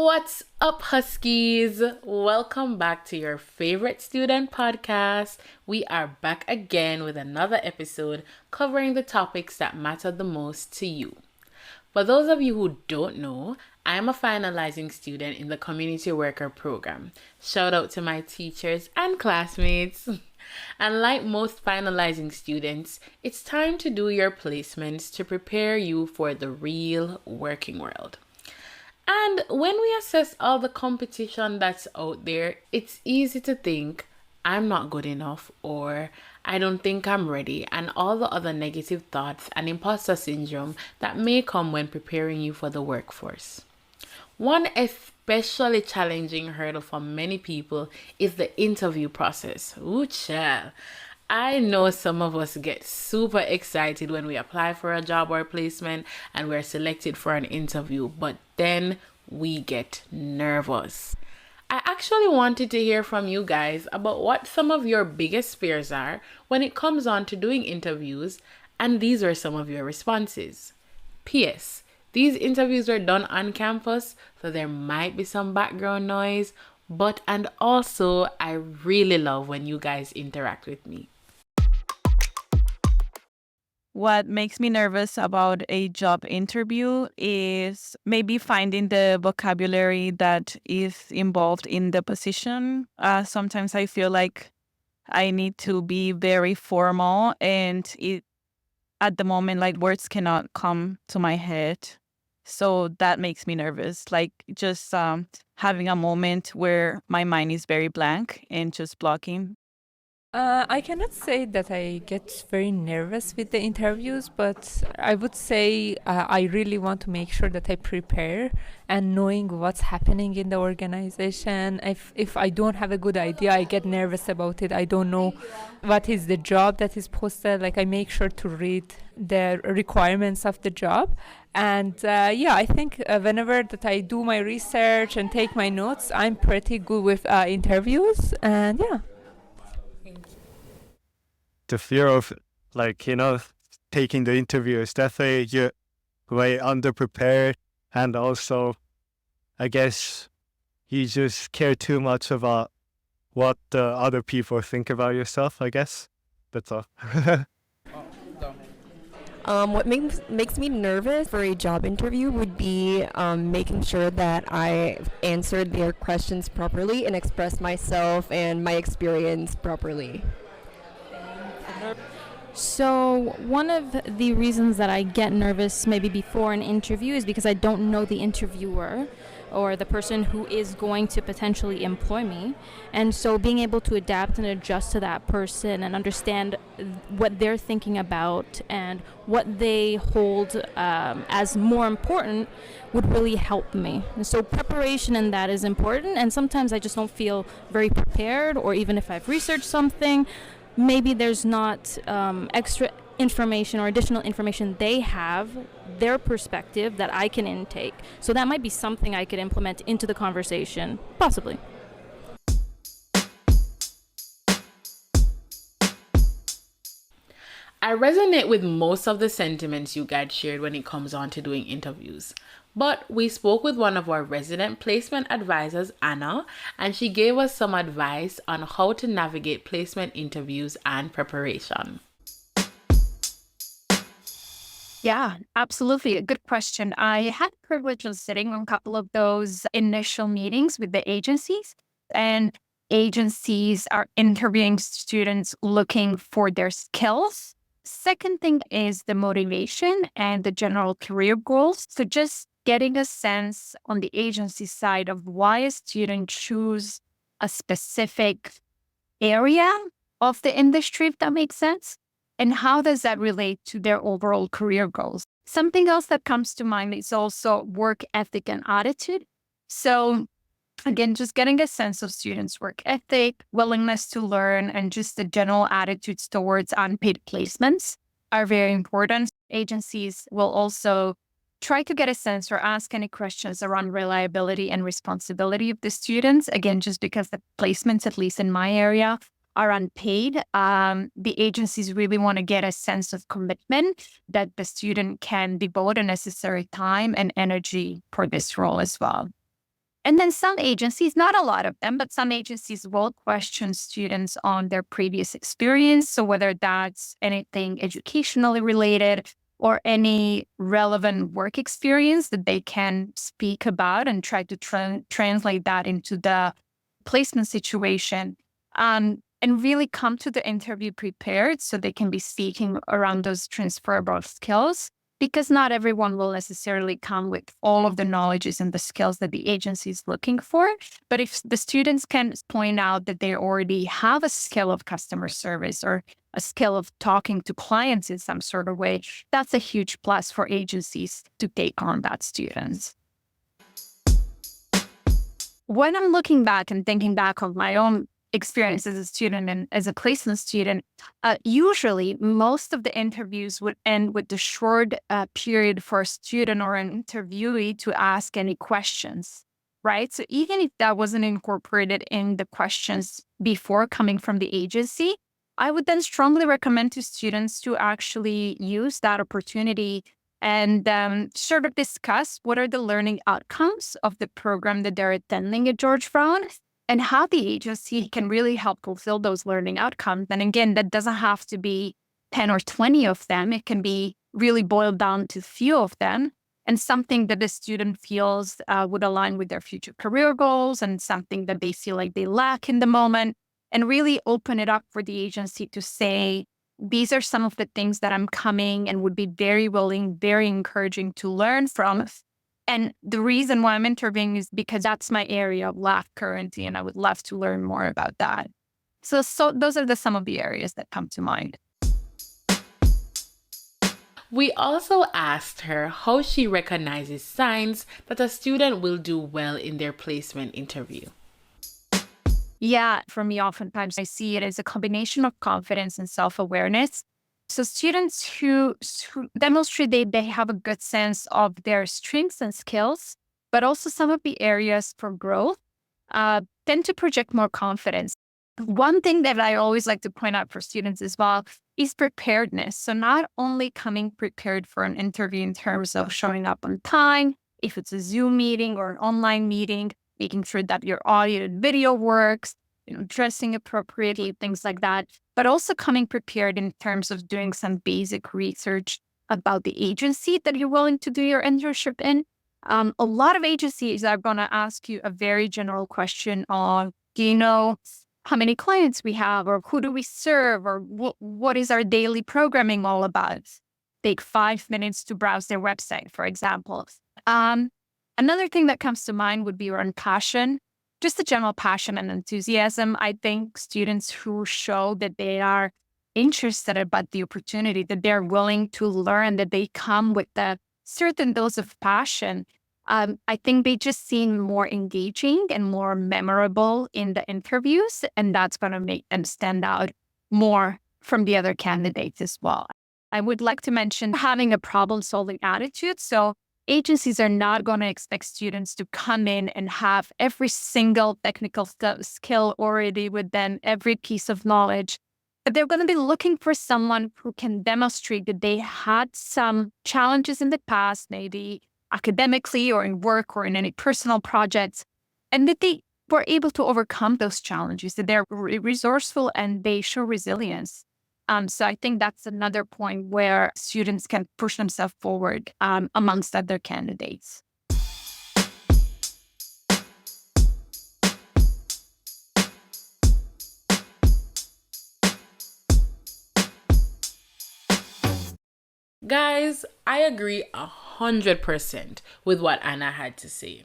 What's up, Huskies? Welcome back to your favorite student podcast. We are back again with another episode covering the topics that matter the most to you. For those of you who don't know, I am a finalizing student in the community worker program. Shout out to my teachers and classmates. And like most finalizing students, it's time to do your placements to prepare you for the real working world. And when we assess all the competition that's out there, it's easy to think, I'm not good enough, or I don't think I'm ready, and all the other negative thoughts and imposter syndrome that may come when preparing you for the workforce. One especially challenging hurdle for many people is the interview process. Ooh, child. I know some of us get super excited when we apply for a job or placement and we're selected for an interview, but then we get nervous. I actually wanted to hear from you guys about what some of your biggest fears are when it comes on to doing interviews, and these are some of your responses. P.S. These interviews are done on campus, so there might be some background noise, and also I really love when you guys interact with me. What makes me nervous about a job interview is maybe finding the vocabulary that is involved in the position. Sometimes I feel like I need to be very formal, and at the moment, like, words cannot come to my head. So that makes me nervous. Like, just having a moment where my mind is very blank and just blocking. I cannot say that I get very nervous with the interviews, but I would say I really want to make sure that I prepare and knowing what's happening in the organization. If I don't have a good idea, I get nervous about it. I don't know what is the job that is posted. Like, I make sure to read the requirements of the job. And I think whenever that I do my research and take my notes, I'm pretty good with interviews. And yeah. The fear of taking the interview is definitely you're way underprepared, and also I guess you just care too much about what the other people think about yourself. I guess that's all. What makes me nervous for a job interview would be making sure that I answered their questions properly and expressed myself and my experience properly. So one of the reasons that I get nervous maybe before an interview is because I don't know the interviewer or the person who is going to potentially employ me. And so being able to adapt and adjust to that person and understand what they're thinking about and what they hold as more important would really help me. And so preparation in that is important, and sometimes I just don't feel very prepared, or even if I've researched something, maybe there's not extra information or additional information they have, their perspective that I can intake. So that might be something I could implement into the conversation, possibly. I resonate with most of the sentiments you guys shared when it comes on to doing interviews. But we spoke with one of our resident placement advisors, Anna, and she gave us some advice on how to navigate placement interviews and preparation. Yeah, absolutely. A good question. I had the privilege of sitting on a couple of those initial meetings with the agencies, and agencies are interviewing students looking for their skills. Second thing is the motivation and the general career goals. So just getting a sense on the agency side of why a student choose a specific area of the industry, if that makes sense. And how does that relate to their overall career goals? Something else that comes to mind is also work ethic and attitude. So again, just getting a sense of students' work ethic, willingness to learn, and just the general attitudes towards unpaid placements are very important. Agencies will also try to get a sense or ask any questions around reliability and responsibility of the students. Again, just because the placements, at least in my area, are unpaid, the agencies really want to get a sense of commitment that the student can devote a necessary time and energy for this role as well. And then some agencies, not a lot of them, but some agencies will question students on their previous experience. So whether that's anything educationally related or any relevant work experience that they can speak about and try to translate that into the placement situation. And really come to the interview prepared so they can be speaking around those transferable skills, because not everyone will necessarily come with all of the knowledges and the skills that the agency is looking for. But if the students can point out that they already have a skill of customer service or a skill of talking to clients in some sort of way, that's a huge plus for agencies to take on that students. When I'm looking back and thinking back on my own experience as a student and as a placement student, usually most of the interviews would end with the short period for a student or an interviewee to ask any questions, right? So even if that wasn't incorporated in the questions before coming from the agency, I would then strongly recommend to students to actually use that opportunity and sort of discuss what are the learning outcomes of the program that they're attending at George Brown and how the agency can really help fulfill those learning outcomes. And again, that doesn't have to be 10 or 20 of them. It can be really boiled down to a few of them and something that the student feels would align with their future career goals and something that they feel like they lack in the moment, and really open it up for the agency to say, these are some of the things that I'm coming and would be very willing, very encouraging to learn from. And the reason why I'm interviewing is because that's my area of lack currently, and I would love to learn more about that. So those are some of the areas that come to mind. We also asked her how she recognizes signs that a student will do well in their placement interview. Yeah, for me, oftentimes I see it as a combination of confidence and self-awareness. So students who demonstrate they have a good sense of their strengths and skills, but also some of the areas for growth, tend to project more confidence. One thing that I always like to point out for students as well is preparedness. So not only coming prepared for an interview in terms of showing up on time, if it's a Zoom meeting or an online meeting, making sure that your audio and video works, dressing appropriately, things like that, but also coming prepared in terms of doing some basic research about the agency that you're willing to do your internship in. A lot of agencies are going to ask you a very general question on, do you know how many clients we have, or who do we serve, or what is our daily programming all about? Take 5 minutes to browse their website, for example. Another thing that comes to mind would be around passion, just a general passion and enthusiasm. I think students who show that they are interested about the opportunity, that they're willing to learn, that they come with a certain dose of passion, I think they just seem more engaging and more memorable in the interviews, and that's going to make them stand out more from the other candidates as well. I would like to mention having a problem-solving attitude. So agencies are not going to expect students to come in and have every single technical skill already with them, every piece of knowledge. But they're going to be looking for someone who can demonstrate that they had some challenges in the past, maybe academically or in work or in any personal projects, and that they were able to overcome those challenges, that they're resourceful and they show resilience. So I think that's another point where students can push themselves forward amongst other candidates. Guys, I agree 100% with what Anna had to say.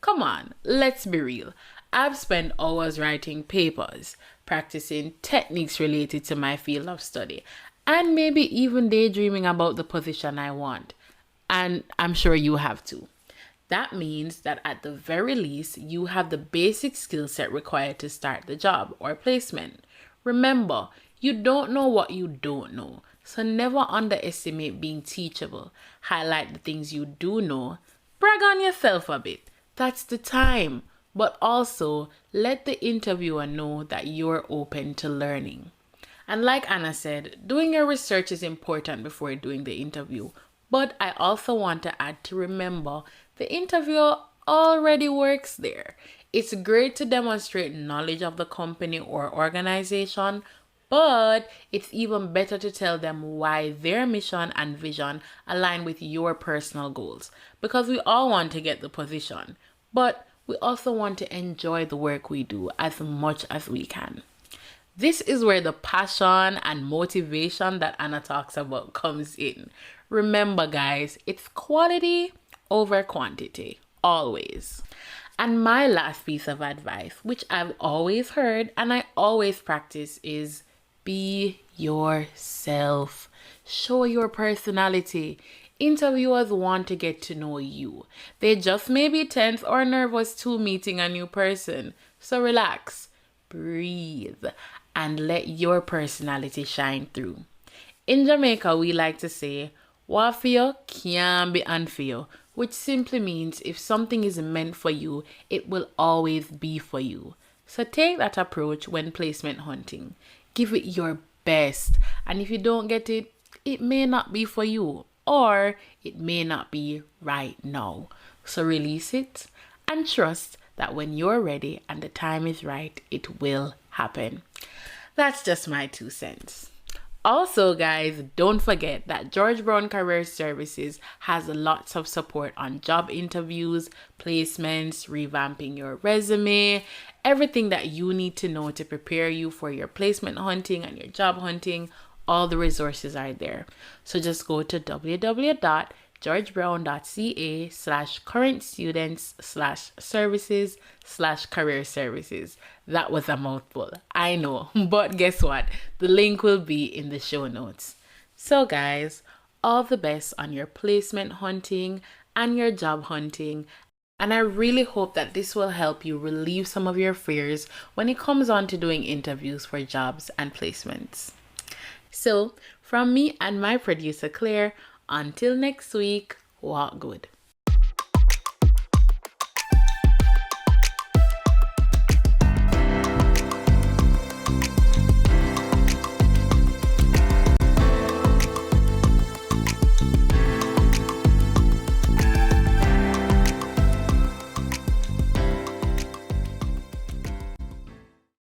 Come on, let's be real. I've spent hours writing papers, practicing techniques related to my field of study, and maybe even daydreaming about the position I want. And I'm sure you have too. That means that at the very least, you have the basic skill set required to start the job or placement. Remember, you don't know what you don't know. So never underestimate being teachable. Highlight the things you do know. Brag on yourself a bit. That's the time. But also, let the interviewer know that you're open to learning. And like Anna said, doing your research is important before doing the interview. But I also want to add to remember, the interviewer already works there. It's great to demonstrate knowledge of the company or organization, but it's even better to tell them why their mission and vision align with your personal goals. Because we all want to get the position, but we also want to enjoy the work we do as much as we can. This is where the passion and motivation that Anna talks about comes in. Remember, guys, it's quality over quantity, always. And my last piece of advice, which I've always heard and I always practice, is be yourself. Show your personality. Interviewers want to get to know you. They just may be tense or nervous too meeting a new person. So relax, breathe, and let your personality shine through. In Jamaica, we like to say, "What for you can't be unfor you," which simply means if something is meant for you, it will always be for you. So take that approach when placement hunting. Give it your best. And if you don't get it, it may not be for you, or it may not be right now. So release it and trust that when you're ready and the time is right, it will happen. That's just my 2 cents. Also, guys, don't forget that George Brown Career Services has lots of support on job interviews, placements, revamping your resume, everything that you need to know to prepare you for your placement hunting and your job hunting. All the resources are there. So just go to www.georgebrown.ca/current-students/services/career services. That was a mouthful, I know, but guess what? The link will be in the show notes. So guys, all the best on your placement hunting and your job hunting. And I really hope that this will help you relieve some of your fears when it comes on to doing interviews for jobs and placements. So, from me and my producer Claire, until next week, walk good.